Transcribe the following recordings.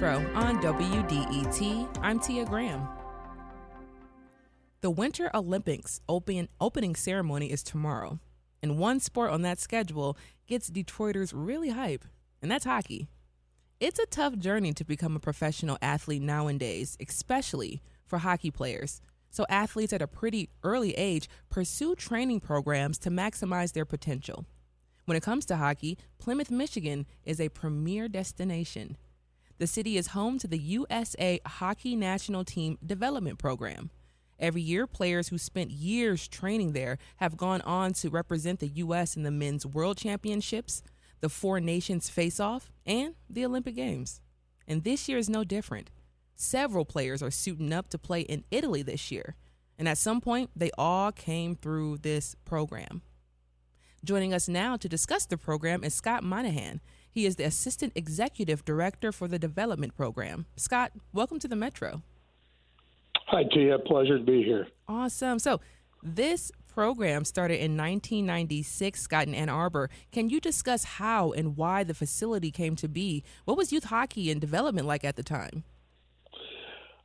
Metro on WDET. I'm Tia Graham. The Winter Olympics opening ceremony is tomorrow, and one sport on that schedule gets Detroiters really hype, and that's hockey. It's a tough journey to become a professional athlete nowadays, especially for hockey players. So athletes at a pretty early age pursue training programs to maximize their potential. When it comes to hockey, Plymouth, Michigan is a premier destination. The city is home to the USA Hockey National Team Development Program. Every year, players who spent years training there have gone on to represent the U.S. in the Men's World Championships, the Four Nations Face-Off, and the Olympic Games. And this year is no different. Several players are suiting up to play in Italy this year, and at some point, they all came through this program. Joining us now to discuss the program is Scott Monaghan. He is the Assistant Executive Director for the Development Program. Scott, welcome to the Metro. Hi, Tia. Pleasure to be here. Awesome. So this program started in 1996, Scott, in Ann Arbor. Can you discuss how and why the facility came to be? What was youth hockey and development like at the time?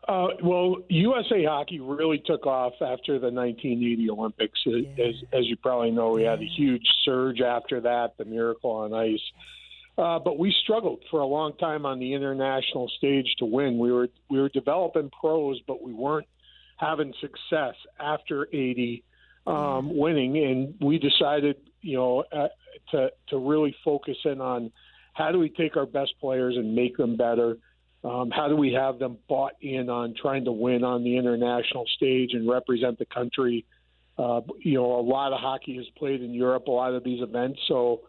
Well, USA Hockey really took off after the 1980 Olympics. As you probably know, we had a huge surge after that, the Miracle on Ice. But we struggled for a long time on the international stage to win. We were developing pros, but we weren't having success after 80 winning. And we decided, to really focus in on how do we take our best players and make them better. How do we have them bought in on trying to win on the international stage and represent the country? A lot of hockey is played in Europe, a lot of these events. So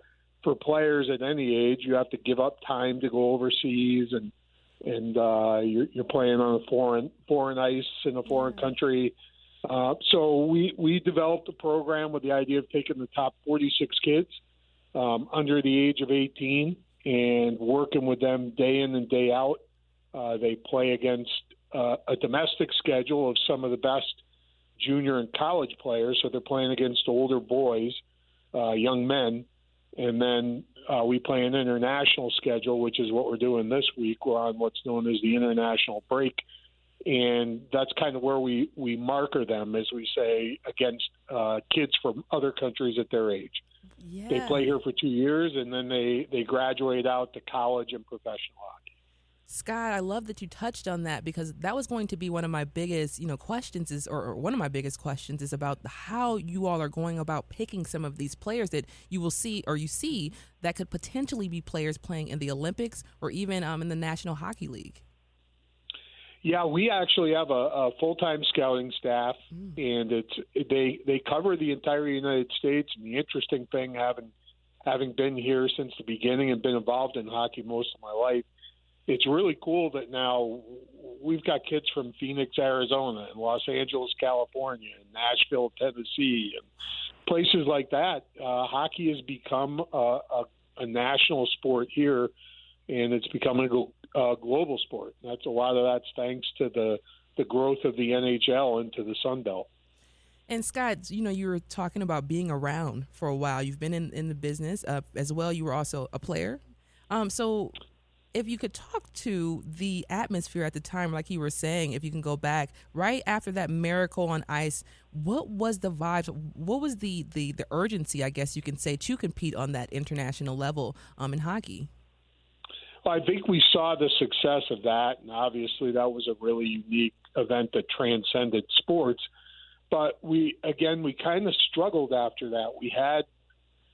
for players at any age, you have to give up time to go overseas, and you're playing on a foreign ice in a foreign country. So we developed a program with the idea of taking the top 46 kids under the age of 18 and working with them day in and day out. They play against a domestic schedule of some of the best junior and college players, so they're playing against older boys, young men, and then we play an international schedule, which is what we're doing this week. We're on what's known as the international break, and that's kind of where we marker them, as we say, against kids from other countries at their age. Yeah. They play here for 2 years, and then they graduate out to college and professional hockey. Scott, I love that you touched on that, because that was going to be one of my biggest, questions is about how you all are going about picking some of these players that you see that could potentially be players playing in the Olympics or even in the National Hockey League. Yeah, we actually have a full-time scouting staff, and they cover the entire United States. And the interesting thing, having been here since the beginning and been involved in hockey most of my life, it's really cool that now we've got kids from Phoenix, Arizona, and Los Angeles, California, and Nashville, Tennessee, and places like that. Hockey has become a national sport here, and it's becoming a global sport. A lot of that's thanks to the growth of the NHL into the Sun Belt. And Scott, you were talking about being around for a while. You've been in the business as well. You were also a player. So if you could talk to the atmosphere at the time, like you were saying, if you can go back right after that Miracle on Ice, what was the vibes? What was the urgency, I guess you can say, to compete on that international level in hockey? Well, I think we saw the success of that, and obviously that was a really unique event that transcended sports. But we kind of struggled after that. We had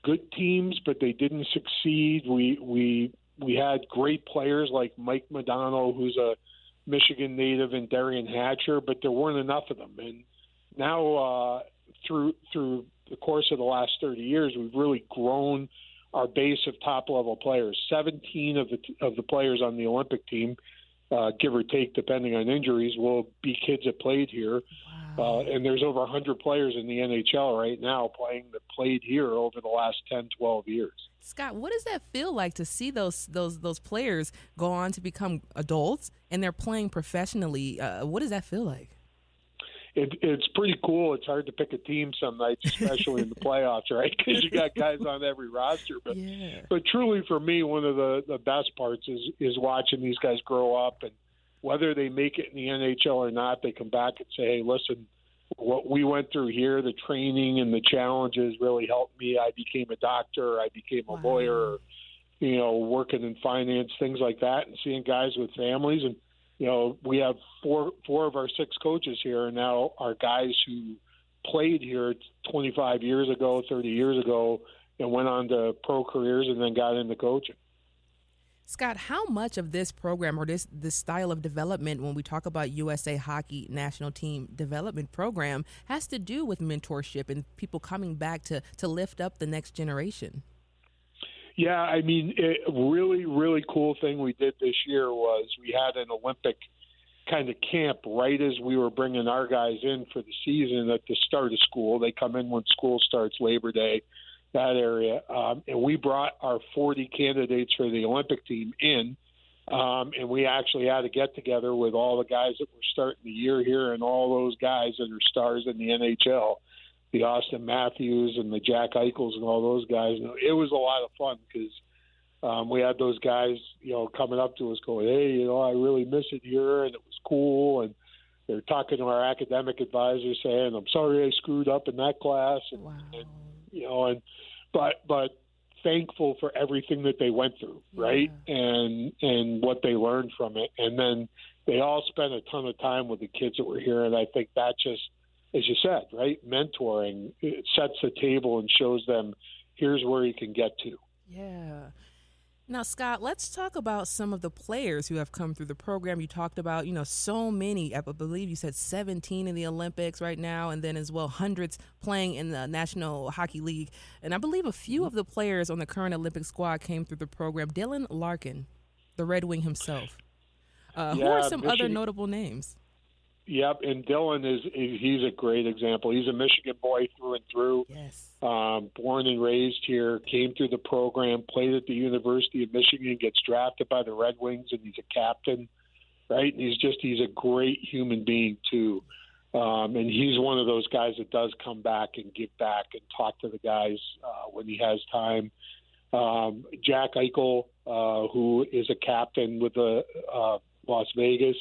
good teams, but they didn't succeed. We had great players like Mike Modano, who's a Michigan native, and Darian Hatcher, but there weren't enough of them. And now through the course of the last 30 years, we've really grown our base of top-level players. 17 of the players on the Olympic team, give or take, depending on injuries, will be kids that played here. Wow. And there's over 100 players in the NHL right now that played here over the last 10, 12 years. Scott, what does that feel like to see those players go on to become adults and they're playing professionally? What does that feel like? it's pretty cool. It's hard to pick a team some nights, especially in the playoffs, right? Because you got guys on every roster. But truly, for me, one of the best parts is watching these guys grow up, and whether they make it in the NHL or not, they come back and say, "Hey, listen, what we went through here, the training and the challenges really helped me. I became a doctor. I became a lawyer. Working in finance, things like that, and seeing guys with families and." We have four of our 6 coaches here, and now are guys who played here 25 years ago, 30 years ago, and went on to pro careers and then got into coaching. Scott, how much of this program or this style of development, when we talk about USA Hockey National Team Development Program, has to do with mentorship and people coming back to lift up the next generation? Yeah, I mean, a really, really cool thing we did this year was we had an Olympic kind of camp right as we were bringing our guys in for the season at the start of school. They come in when school starts, Labor Day, that area. And we brought our 40 candidates for the Olympic team in, and we actually had a get-together with all the guys that were starting the year here and all those guys that are stars in the NHL. The Austin Matthews and the Jack Eichels and all those guys. And it was a lot of fun because we had those guys, coming up to us going, "Hey, I really miss it here," and it was cool. And they're talking to our academic advisor saying, "I'm sorry I screwed up in that class," but thankful for everything that they went through, right? And what they learned from it. And then they all spent a ton of time with the kids that were here, and I think that just, as you said, right, mentoring, it sets the table and shows them here's where you can get to. Yeah. Now, Scott, let's talk about some of the players who have come through the program. You talked about, so many. I believe you said 17 in the Olympics right now, and then as well hundreds playing in the National Hockey League. And I believe a few of the players on the current Olympic squad came through the program. Dylan Larkin, the Red Wing himself. Who are some other notable names? Yep, and Dylan he's a great example. He's a Michigan boy through and through. Yes. Born and raised here, came through the program, played at the University of Michigan, gets drafted by the Red Wings, and he's a captain, right? And he's a great human being too. And he's one of those guys that does come back and give back and talk to the guys when he has time. Jack Eichel, who is a captain with the Las Vegas,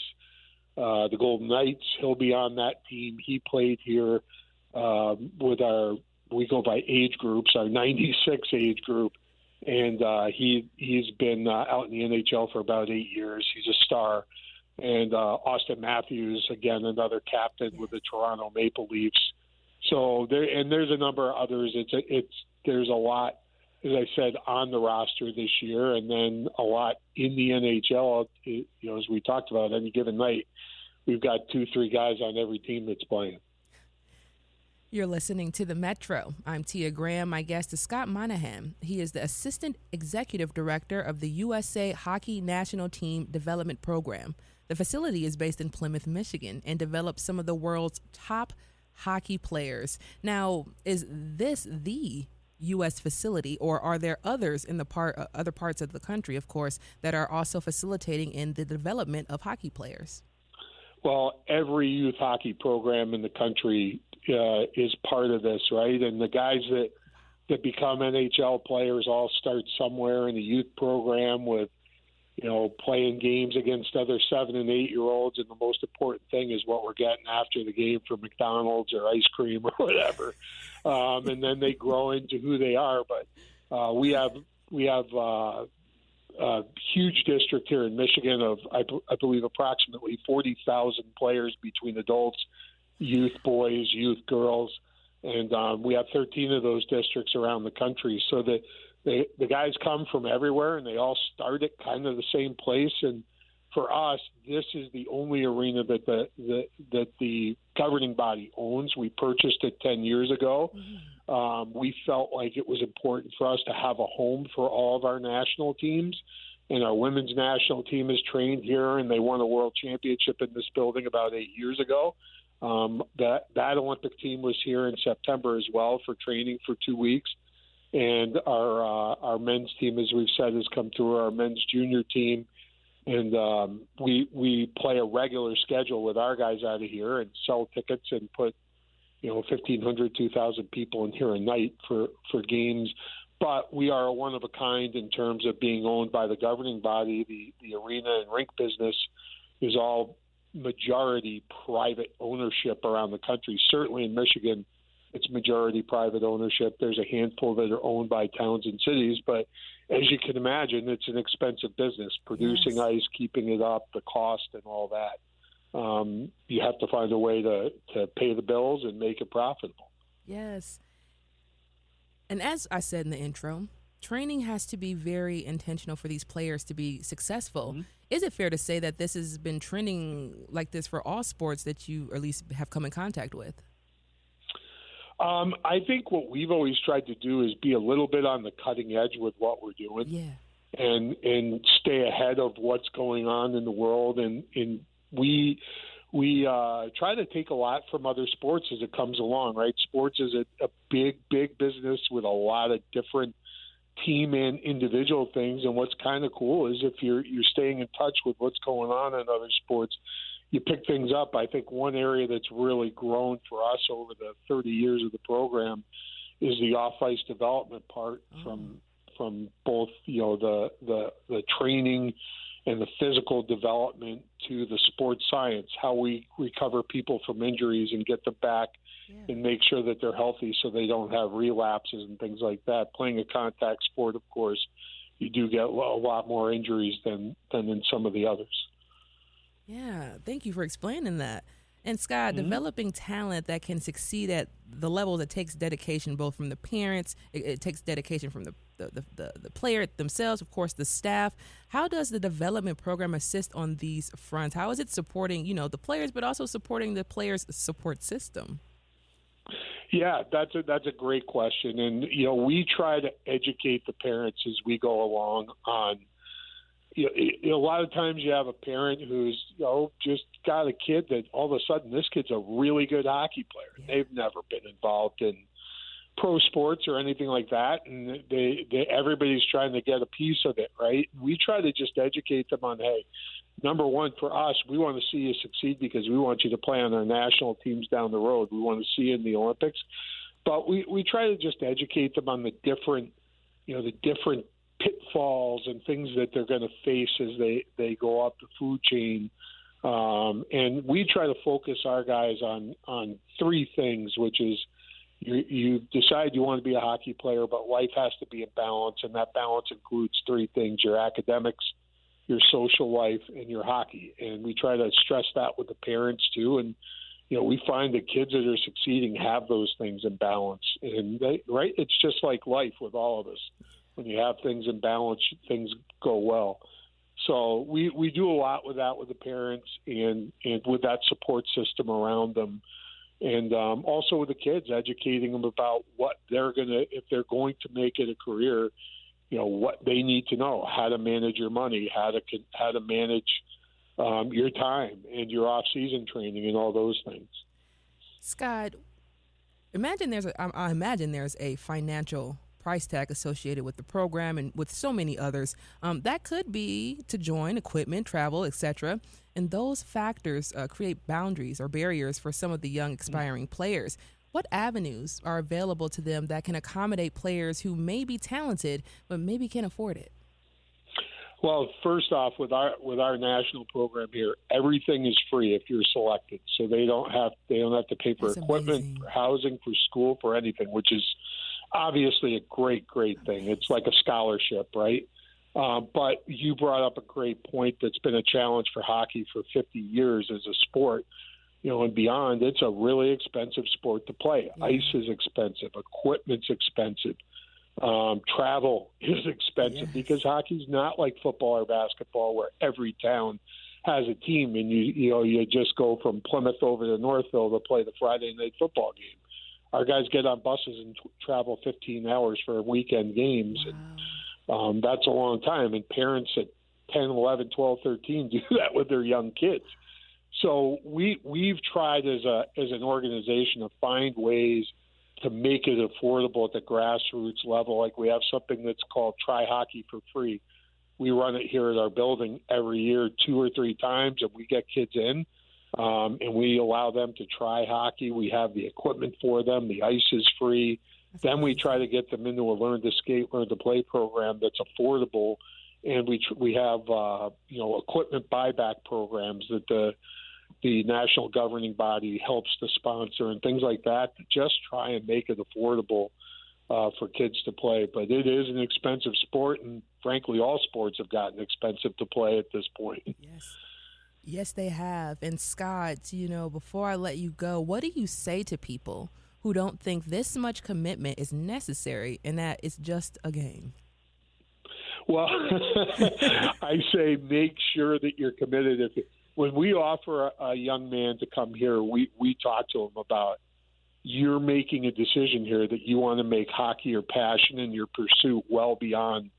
the Golden Knights, he'll be on that team. He played here with we go by age groups, our 96 age group, and he's been out in the NHL for about 8 years. He's a star. And Austin Matthews, again, another captain with the Toronto Maple Leafs. So there's a number of others. There's a lot, as I said, on the roster this year, and then a lot in the NHL. As we talked about, any given night, we've got 2-3 guys on every team that's playing. You're listening to The Metro. I'm Tia Graham. My guest is Scott Monaghan. He is the Assistant Executive Director of the USA Hockey National Team Development Program. The facility is based in Plymouth, Michigan, and develops some of the world's top hockey players. Now, is this the U.S. facility, or are there others in the other parts of the country, of course, that are also facilitating in the development of hockey players? Well, every youth hockey program in the country is part of this, right? And the guys that become NHL players all start somewhere in the youth program with, playing games against other 7- and 8-year-olds. And the most important thing is what we're getting after the game from McDonald's or ice cream or whatever. And then they grow into who they are. But we have a huge district here in Michigan of, I believe, approximately 40,000 players between adults, youth boys, youth girls, and we have 13 of those districts around the country. So the guys come from everywhere, and they all start at kind of the same place. And for us, this is the only arena that the governing body owns. We purchased it 10 years ago. Mm-hmm. We felt like it was important for us to have a home for all of our national teams. And our women's national team is trained here, and they won a world championship in this building about 8 years ago. That Olympic team was here in September as well for training for 2 weeks. And our men's team, as we've said, has come through. Our men's junior team And we play a regular schedule with our guys out of here and sell tickets and put 1,500, 2,000 people in here a night for games. But we are one of a kind in terms of being owned by the governing body. The arena and rink business is all majority private ownership around the country. Certainly in Michigan, it's majority private ownership. There's a handful that are owned by towns and cities, but as you can imagine, it's an expensive business. Producing ice, keeping it up, the cost and all that. You have to find a way to pay the bills and make it profitable. Yes. And as I said in the intro, training has to be very intentional for these players to be successful. Mm-hmm. Is it fair to say that this has been trending like this for all sports that you at least have come in contact with? I think what we've always tried to do is be a little bit on the cutting edge with what we're doing, and stay ahead of what's going on in the world. And we try to take a lot from other sports as it comes along. Right, sports is a big business with a lot of different team and individual things. And what's kind of cool is if you're staying in touch with what's going on in other sports, you pick things up. I think one area that's really grown for us over the 30 years of the program is the off-ice development part, from both the training and the physical development to the sports science, how we recover people from injuries and get them back and make sure that they're healthy so they don't have relapses and things like that. Playing a contact sport, of course, you do get a lot more injuries than in some of the others. Yeah, thank you for explaining that. And Scott, developing talent that can succeed at the level that takes dedication, both from the parents, it takes dedication from the player themselves, of course, the staff. How does the development program assist on these fronts? How is it supporting, the players, but also supporting the players' support system? Yeah, that's a great question. And, we try to educate the parents as we go along on, a lot of times you have a parent who's, just got a kid that all of a sudden this kid's a really good hockey player. Yeah. They've never been involved in pro sports or anything like that. And everybody's trying to get a piece of it, right? We try to just educate them on, hey, number one, for us, we want to see you succeed because we want you to play on our national teams down the road. We want to see you in the Olympics. But we try to just educate them on the different pitfalls and things that they're going to face as they go up the food chain. And we try to focus our guys on three things, which is you decide you want to be a hockey player, but life has to be in balance, and that balance includes three things: your academics, your social life, and your hockey. And we try to stress that with the parents too. And we find that kids that are succeeding have those things in balance. And it's just like life with all of us. When you have things in balance, things go well. So we do a lot with that with the parents and with that support system around them. And also with the kids, educating them about what if they're going to make it a career, what they need to know, how to manage your money, how to manage your time and your off-season training and all those things. Scott, I imagine there's a financial price tag associated with the program and with so many others. That could be to join, equipment, travel, etc. And those factors create boundaries or barriers for some of the young aspiring players. What avenues are available to them that can accommodate players who may be talented but maybe can't afford it? Well, first off, with our national program here, everything is free if you're selected. So they don't have to pay for equipment, for housing, for school, for anything, which is obviously a great thing. It's like a scholarship, right? But you brought up a great point that's been a challenge for hockey for 50 years as a sport, and beyond. It's a really expensive sport to play. Yeah. Ice is expensive. Equipment's expensive. Travel is expensive because hockey's not like football or basketball where every town has a team and you just go from Plymouth over to Northville to play the Friday night football game. Our guys get on buses and travel 15 hours for weekend games. Wow. And that's a long time. And parents at 10, 11, 12, 13 do that with their young kids. So we've tried as an organization to find ways to make it affordable at the grassroots level. Like we have something that's called Try Hockey for Free, we run it here at our building every year 2 or 3 times, and we get kids in, and we allow them to try hockey. We have the equipment for them. The ice is free. Then we try to get them into a learn to skate, learn to play program that's affordable, and we have equipment buyback programs that the national governing body helps to sponsor and things like that to just try and make it affordable for kids to play. But it is an expensive sport, and frankly, all sports have gotten expensive to play at this point. Yes, they have. And Scott, before I let you go, what do you say to people who don't think this much commitment is necessary and that it's just a game? Well, I say make sure that you're committed. When we offer a young man to come here, we talk to him about you're making a decision here that you want to make hockey your passion and your pursuit well beyond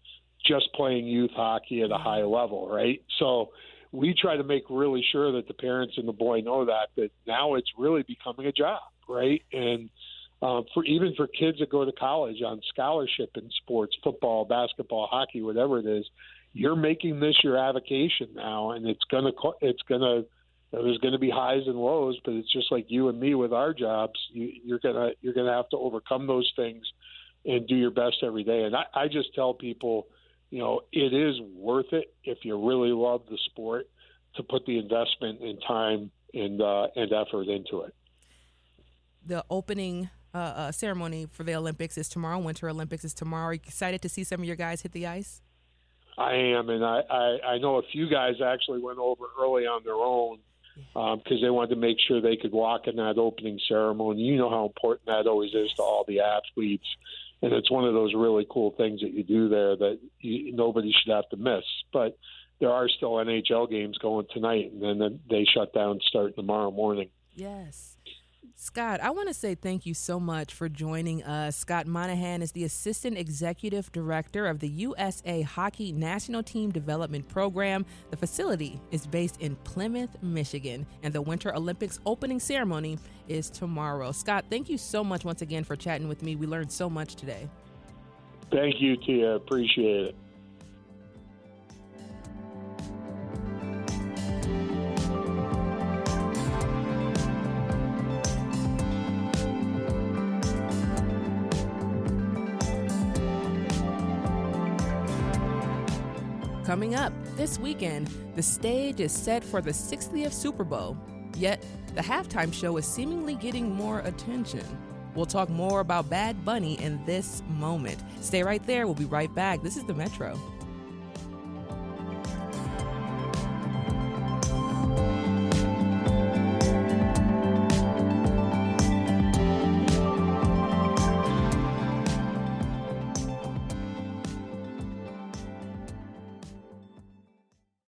just playing youth hockey at a high level, right? So we try to make really sure that the parents and the boy know that now it's really becoming a job, right? And for kids that go to college on scholarship in sports, football, basketball, hockey, whatever it is, you're making this your avocation now, and there's gonna be highs and lows, but it's just like you and me with our jobs. You're gonna have to overcome those things and do your best every day. And I just tell people, it is worth it if you really love the sport to put the investment in time and effort into it. The opening ceremony for the Olympics is tomorrow. Winter Olympics is tomorrow. Are you excited to see some of your guys hit the ice? I am, and I know a few guys actually went over early on their own because they wanted to make sure they could walk in that opening ceremony. You know how important that always is to all the athletes, and it's one of those really cool things that you do there that nobody should have to miss. But there are still NHL games going tonight, and then they shut down starting tomorrow morning. Yes. Scott, I want to say thank you so much for joining us. Scott Monaghan is the Assistant Executive Director of the USA Hockey National Team Development Program. The facility is based in Plymouth, Michigan, and the Winter Olympics opening ceremony is tomorrow. Scott, thank you so much once again for chatting with me. We learned so much today. Thank you, Tia. Appreciate it. Coming up this weekend, the stage is set for the 60th Super Bowl, yet the halftime show is seemingly getting more attention. We'll talk more about Bad Bunny in this moment. Stay right there. We'll be right back. This is The Metro.